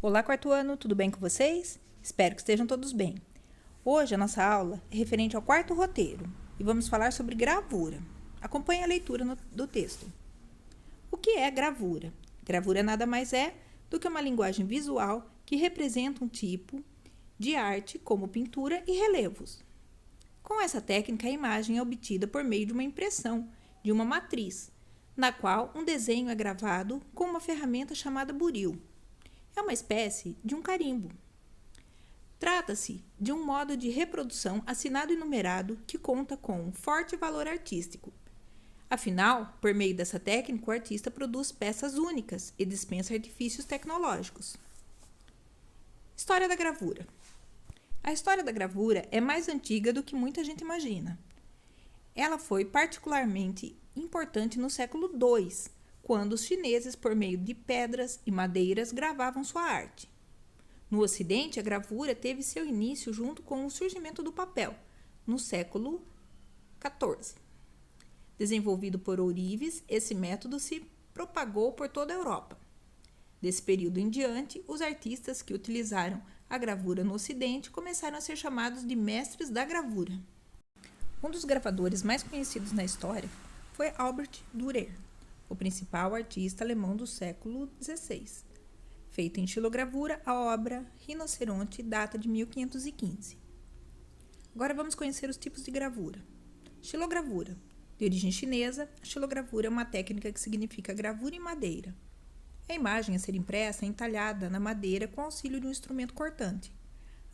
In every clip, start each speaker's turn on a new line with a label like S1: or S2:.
S1: Olá, quarto ano, tudo bem com vocês? Espero que estejam todos bem. Hoje a nossa aula é referente ao quarto roteiro e vamos falar sobre gravura. Acompanhe a leitura do texto. O que é gravura? Gravura nada mais é do que uma linguagem visual que representa um tipo de arte como pintura e relevos. Com essa técnica, a imagem é obtida por meio de uma impressão de uma matriz, na qual um desenho é gravado com uma ferramenta chamada buril. É uma espécie de um carimbo. Trata-se de um modo de reprodução assinado e numerado que conta com um forte valor artístico. Afinal, por meio dessa técnica, o artista produz peças únicas e dispensa artifícios tecnológicos. História da gravura. A história da gravura é mais antiga do que muita gente imagina. Ela foi particularmente importante no século II, quando os chineses, por meio de pedras e madeiras, gravavam sua arte. No Ocidente, a gravura teve seu início junto com o surgimento do papel, no século XIV. Desenvolvido por ourives, esse método se propagou por toda a Europa. Desse período em diante, os artistas que utilizaram a gravura no Ocidente começaram a ser chamados de mestres da gravura. Um dos gravadores mais conhecidos na história foi Albert Dürer, o principal artista alemão do século XVI. Feita em xilogravura, a obra Rinoceronte data de 1515. Agora vamos conhecer os tipos de gravura. Xilogravura. De origem chinesa, a xilogravura é uma técnica que significa gravura em madeira. A imagem a ser impressa é entalhada na madeira com auxílio de um instrumento cortante.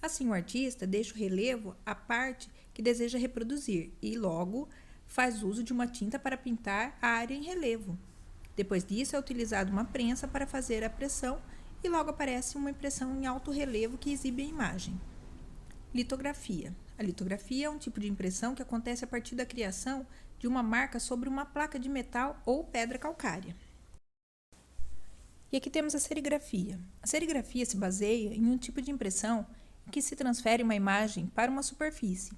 S1: Assim, o artista deixa o relevo à parte que deseja reproduzir e, logo, faz uso de uma tinta para pintar a área em relevo. Depois disso, é utilizada uma prensa para fazer a pressão e logo aparece uma impressão em alto relevo que exibe a imagem. Litografia. A litografia é um tipo de impressão que acontece a partir da criação de uma marca sobre uma placa de metal ou pedra calcária. E aqui temos a serigrafia. A serigrafia se baseia em um tipo de impressão em que se transfere uma imagem para uma superfície,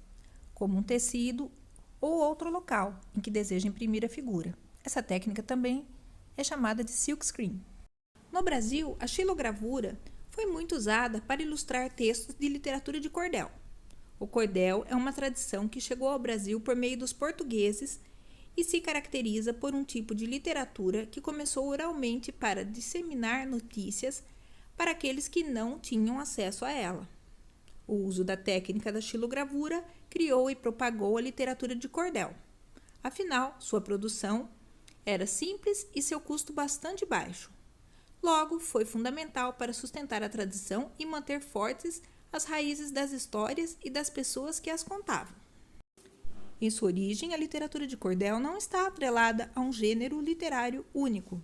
S1: como um tecido ou outro local em que deseja imprimir a figura. Essa técnica também é chamada de silkscreen. No Brasil, a xilogravura foi muito usada para ilustrar textos de literatura de cordel. O cordel é uma tradição que chegou ao Brasil por meio dos portugueses e se caracteriza por um tipo de literatura que começou oralmente para disseminar notícias para aqueles que não tinham acesso a ela. O uso da técnica da xilogravura criou e propagou a literatura de cordel. Afinal, sua produção era simples e seu custo bastante baixo. Logo, foi fundamental para sustentar a tradição e manter fortes as raízes das histórias e das pessoas que as contavam. Em sua origem, a literatura de cordel não está atrelada a um gênero literário único.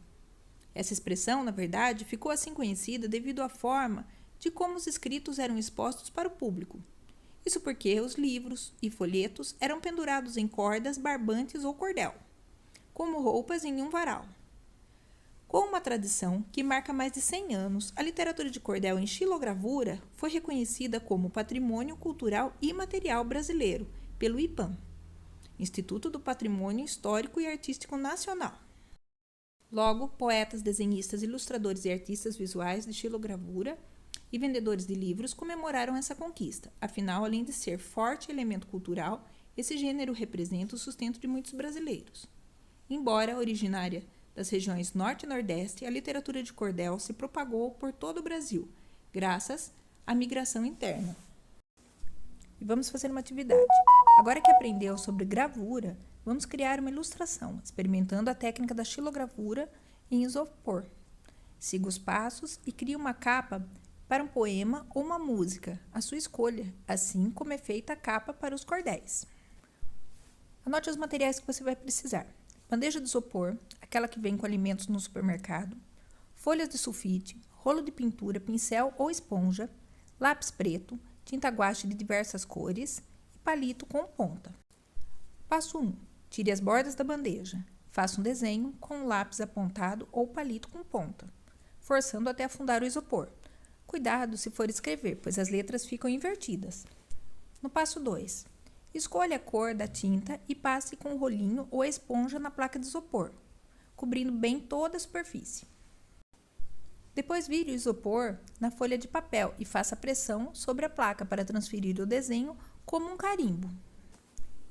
S1: Essa expressão, na verdade, ficou assim conhecida devido à forma de como os escritos eram expostos para o público. Isso porque os livros e folhetos eram pendurados em cordas, barbantes ou cordel, como roupas em um varal. Com uma tradição que marca mais de 100 anos, a literatura de cordel em xilogravura foi reconhecida como Patrimônio Cultural Imaterial Brasileiro pelo IPAM, Instituto do Patrimônio Histórico e Artístico Nacional. Logo, poetas, desenhistas, ilustradores e artistas visuais de xilogravura e vendedores de livros comemoraram essa conquista. Afinal, além de ser forte elemento cultural, esse gênero representa o sustento de muitos brasileiros. Embora originária das regiões Norte e Nordeste, a literatura de cordel se propagou por todo o Brasil, graças à migração interna. E vamos fazer uma atividade. Agora que aprendeu sobre gravura, vamos criar uma ilustração, experimentando a técnica da xilogravura em isopor. Siga os passos e crie uma capa para um poema ou uma música, a sua escolha, assim como é feita a capa para os cordéis. Anote os materiais que você vai precisar. Bandeja de isopor, aquela que vem com alimentos no supermercado, folhas de sulfite, rolo de pintura, pincel ou esponja, lápis preto, tinta guache de diversas cores e palito com ponta. Passo 1. Tire as bordas da bandeja. Faça um desenho com um lápis apontado ou palito com ponta, forçando até afundar o isopor. Cuidado se for escrever, pois as letras ficam invertidas. No passo 2. Escolha a cor da tinta e passe com o rolinho ou a esponja na placa de isopor, cobrindo bem toda a superfície. Depois vire o isopor na folha de papel e faça pressão sobre a placa para transferir o desenho como um carimbo.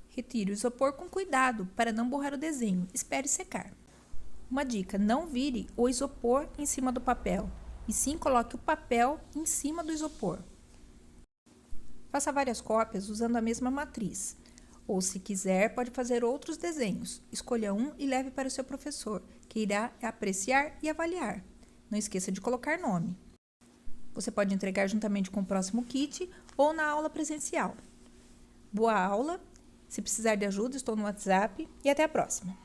S1: Retire o isopor com cuidado para não borrar o desenho. Espere secar. Uma dica: não vire o isopor em cima do papel, e sim coloque o papel em cima do isopor. Faça várias cópias usando a mesma matriz. Ou, se quiser, pode fazer outros desenhos. Escolha um e leve para o seu professor, que irá apreciar e avaliar. Não esqueça de colocar nome. Você pode entregar juntamente com o próximo kit ou na aula presencial. Boa aula! Se precisar de ajuda, estou no WhatsApp e até a próxima!